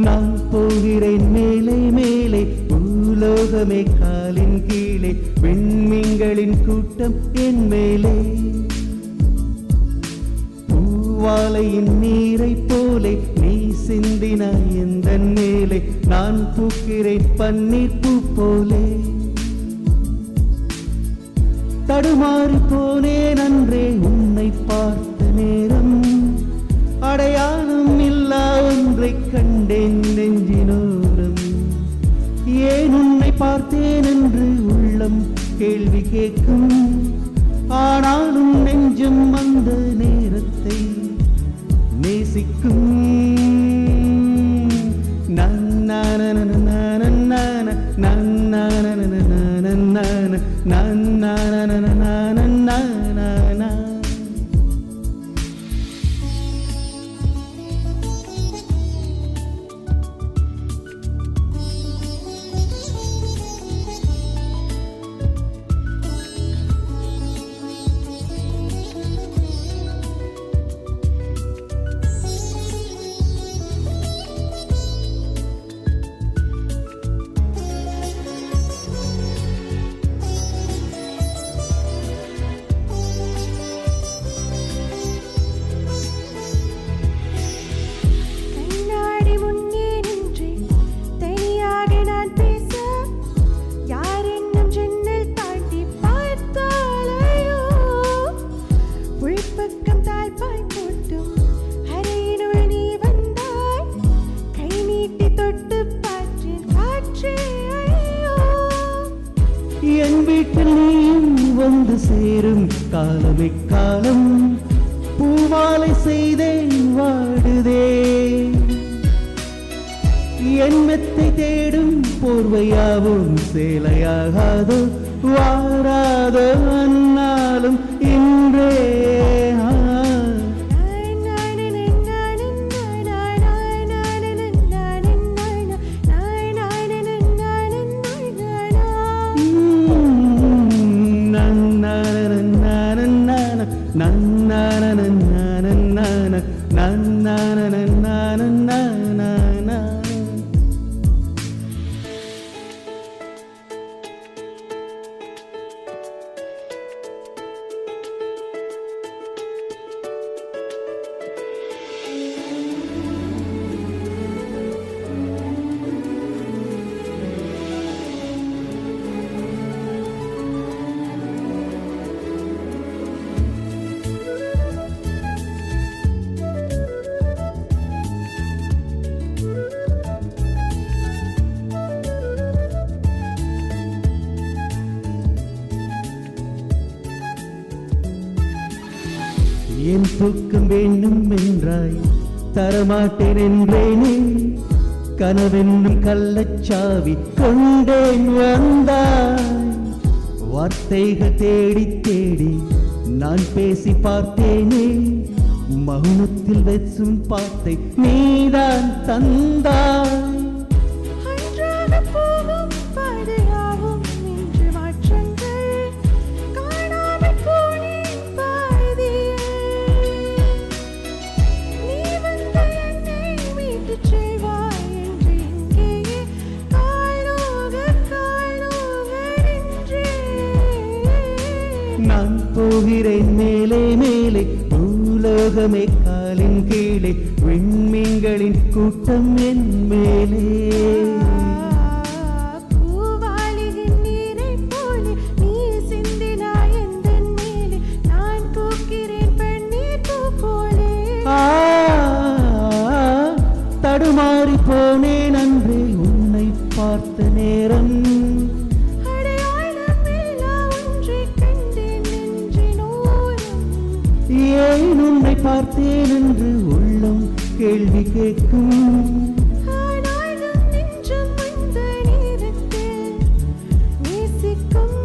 நான் போகிறேன் மேலே மேலே பூலோகமே காலின் கீழே விண்மீன்களின் கூட்டம் என் மேலே பூவாலையின் நீரை போலே நீ சிந்தினாய் எந்த மேலே நான் பூக்கிறேன் பன்னீர் பூ போலே தடுமாறி போனேன் அன்றே உன்னை பார்த்த நேரம் அடையாளம் இல்லா ஒன்றை கண்டேன் நெஞ்சினோரம் ஏன் உன்னை பார்த்தேன் என்று உள்ளம் கேள்வி கேட்கும் ஆனாலும் நெஞ்சம் அந்த நேரத்தை நேசிக்கும் என் வீட்டில் நீயும் வந்து சேரும் காலமே காலம் பூவாலை செய்தேன் வாடுதே என் மெத்தை தேடும் போர்வையாவும் சேலையாகாதோ வாராதோ அன்னாலும் இன்றே என் தூக்கம் வேண்டும் என்றாய் தரமாட்டேன் என்றேனே கனவென்னும் கள்ளச்சாவி கொண்டேன் வந்தாய் வார்த்தைகள் தேடி தேடி நான் பேசி பார்த்தேனே மௌனத்தில் வெச்சும் பாத்தை நீதான் தந்தாய் நான் போகிறேன் மேலே மேலே பூலோகமே காலின் கீழே விண்மீன்களின் கூட்டம் என் மேலே பூவாலியின் நீரை போலே நீ சிந்தினாய் எந்த மேலே நான் பூக்கிறேன் பன்னீர் பூ போலே தடுமாறி போனேன் அன்றே உன்னை பார்த்த நேரம் ஏன் உன்னை பார்த்தேன் என்று உள்ளம் கேள்வி கேட்கும் நெஞ்சம் அந்த நேரத்தில் நேசிக்கும்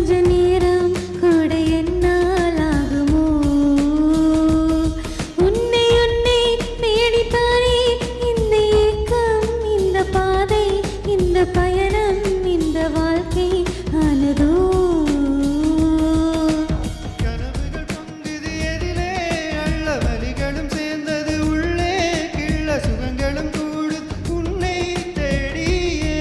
கொஞ்ச நேரம் கூட என்னால் ஆகுமோ? உன்னை உன்னை தேடித்தானே இந்த ஏக்கம், இந்த பாதை, இந்த பயணம், இந்த வாழ்க்கை ஆனதோ? கனவுகள் பொங்குது எதிலே, அள்ள வலிகளும் சேர்ந்தது உள்ளே, கிள்ள சுகங்களும் கூடுது உன்னை தேடியே.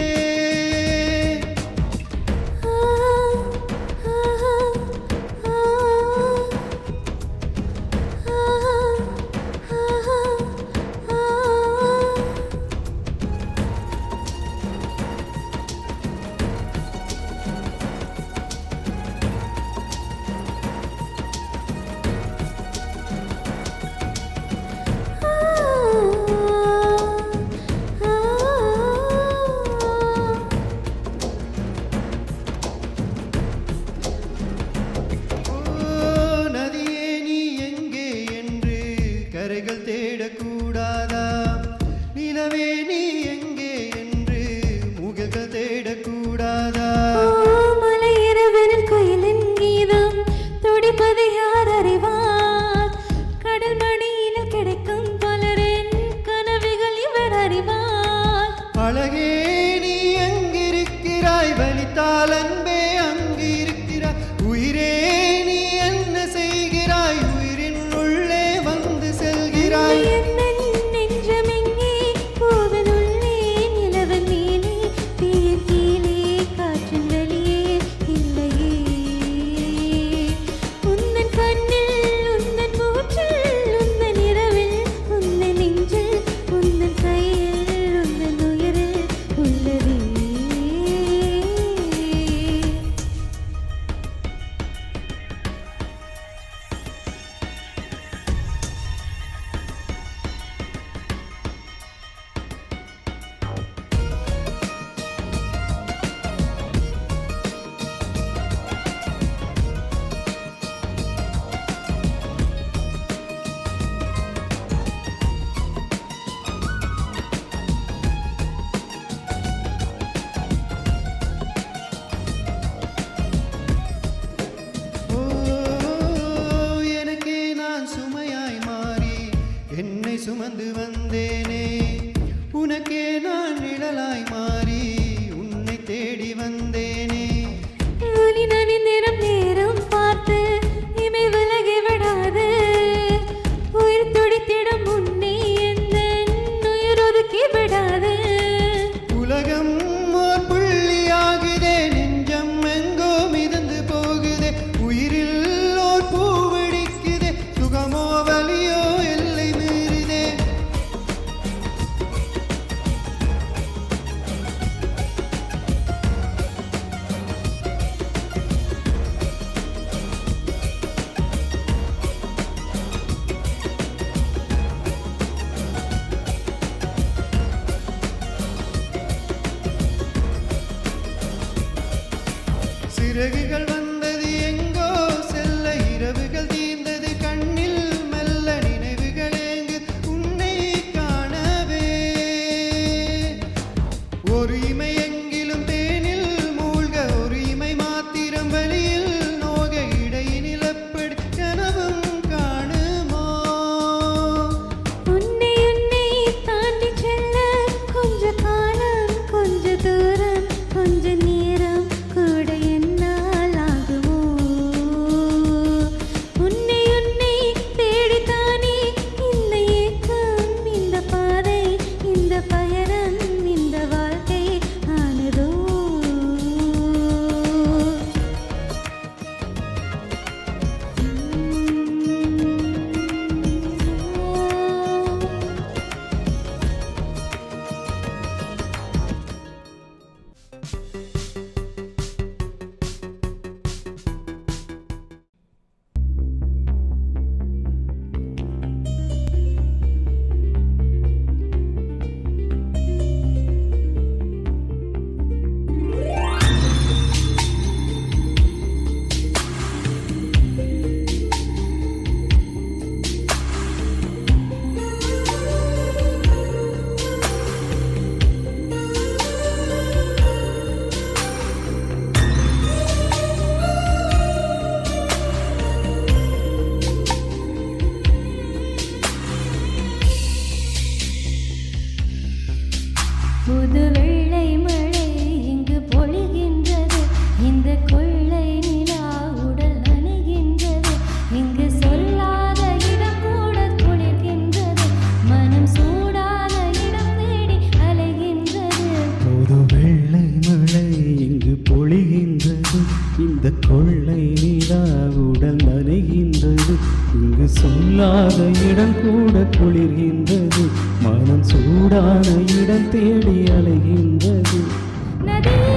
நதியே நீ எங்கே என்று கரைகள் தேடக்கூடாதா? நிலவே நீ எங்கே என்று முகங்கள் தேடக்கூடாதா? மலையிரவனில் குயிலின் கீதம் துடிப்பது யார் அறிவார்? கடல் மடியில் கிடைக்கும் பலரின் கனவுகள் இவர் அறிவார். அழகே நீ எங்கிருக்கிறாய்? வலித்தால் அன்பே அங்கு இருக்கிறாய். உயிரே நீ என்ன செய்கிறாய்? உயிரின் உள்ளே வந்து செல்கிறாய். எந்தன் நெஞ்சமெங்கே? பூவின் உள்ளே, நிலவின் மேலே, தீயின் கீழே, காற்றின் வெளியே இல்லையே. உந்தன் கண்ணில், உந்தன் மூச்சில், உந்தன் இரவில், உந்தன் நெஞ்சில், உந்தன் கையில், உந்தன் உயிரில் உள்ளதே. ஓ, எனக்கே நான் சுமையாய் மாறி என்னை சுமந்து வந்தேனே. உனக்கே நான் நிழலாய் மாறி உன்னை தேடி வந்தேனே. ஒளி நனைந்திடும் நேரம் பார்த்து இமை விலகி விடாது. உயிர் துடித்திடும் முன்னே எந்தன் உயிர் ஒதுக்கி விடாது. உலகம் ஓர் புள்ளியாகுதே, நெஞ்சம் எங்கோ மிதந்து போகுதே. உயிரில் ஓர் பூவெடிக்குதே, சுகமோ வலியோ எல்லை மீறுதே. சிறகுகள் வந்தது எங்கோ செல்ல, இரவுகள் தீர்ந்தது கண்ணில் மெல்ல, நினைவுகள் ஏங்கு உன்னை காணவே. ஒரு இமை எங்கிலும் தேனில் மூழ்க, ஒரு இமை மாத்திரம் வழியில் நோக, இடையினில் அப்படி கனவும் காணுமோ? உன்னை உன்னை தாண்டி செல்ல கொஞ்ச காலம், கொஞ்ச தூரம், கொஞ்ச நேரம் கூட என்னால் புது வெள்ளை மழை இங்கு பொழிகின்றது. இந்த கொள்ளை நிலா உடல் நனைகின்றது. இங்கு சொல்லாத இடம் கூட குளிர்கின்றது. மனம் சூடான இடம் தேடி அலைகின்றது. புது வெள்ளை மழை இங்கு பொழிகின்றது. இந்த கொள்ளை நிலா உடல் நனைகின்றது. இங்கு சொல்லாத இடம் கூட குளிர்கின்றது. மனம் சூடான இடம் தேடி அலைகின்றது. நதியே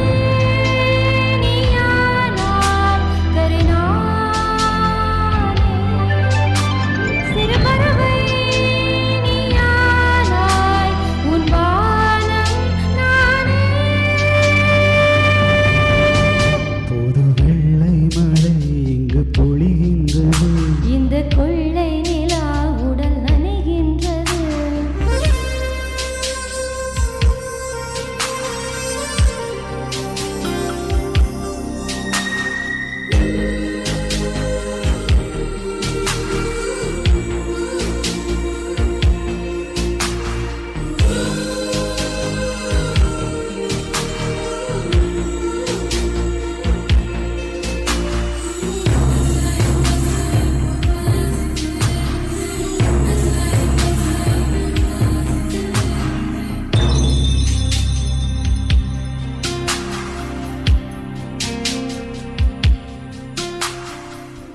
நீயானாய், கருநானே. சிறு பறவை நீயானாய், உன் வானம் நானே. புது வெள்ளை மழை இங்கு பொழிகின்றது. இந்த கொள்ளை நிலா உடல் நனைகின்றது.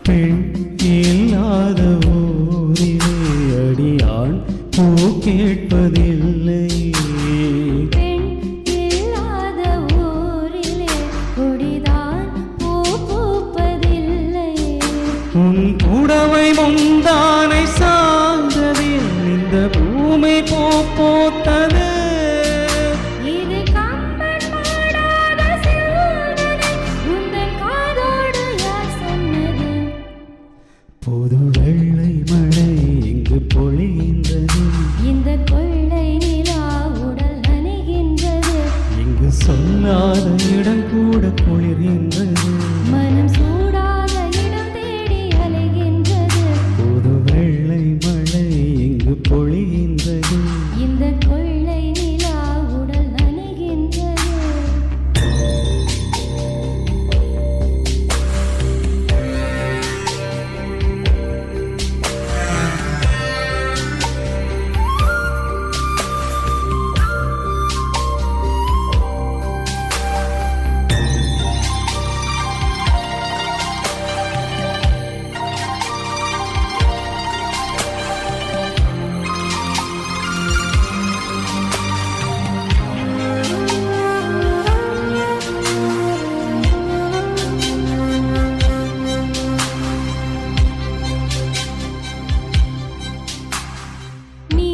பெண் இல்லாத ஊரிலே அடியான் பூ கேட்பதில்லை. பெண் இல்லாத ஊரிலே கொடிதான் பூ பூப்பதில்லை. உன் புடவை முந்தானை சார்ந்ததில் இந்த பூமி பூ பூத்தது. இது கம்பன் பாடாத சிறுகதை, உந்தன் காதோடு யார் சொன்னது? புது வெள்ளை மழை இங்கு பொழிகின்றது. இந்த கொள்ளை நிலா உடல் நனைகின்றது. இங்கு சொல்லாத இடம் கூட குளிர்கின்றது. மனம் சூடாத இடம் தேடி அலைகின்றது. புது வெள்ளை மழை இங்கு பொழிகின்றது. இந்த கொள்ளை நிலா உடல் நனைகின்றது. நீ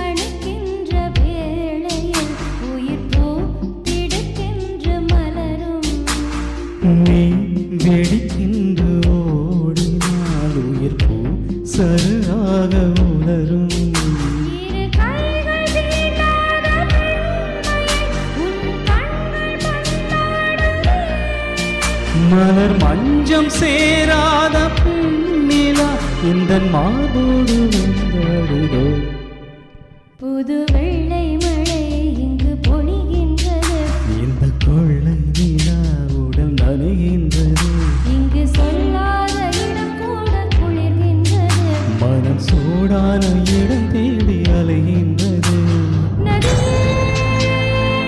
அணைக்கின்ற வேளையில் உயிர் பூ திடுக்கென்று மலரும். நீ வெடிக்கின்று ஓடினால் உயிர் பூ சருகாக உலரும். இரு கைகள் தீண்டாத பெண்மையை உன் கண்கள் பந்தாடுதே. மலர் மஞ்சம் சேராத பெண்ணிலா இந்த மார்போடு வந்தாடுதோ. புது வெள்ளை மழை இங்கு பொழிகின்றது. இந்த கொள்ளை நிலா உடல் நனைகின்றது. இங்கு சொல்லாத இடம் கூட குளிர்கின்றது. மனம் சூடான இடம் தேடி அலைகின்றது. நதியே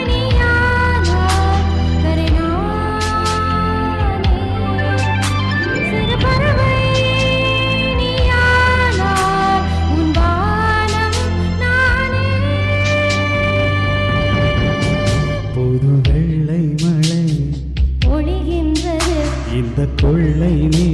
நீயானாய், கருநானே. சிறு பறவை நீயானாய், உன் வானம் நானே. புது வெள்ளை மழை பொழிகின்றது. இந்த கொள்ளை நீ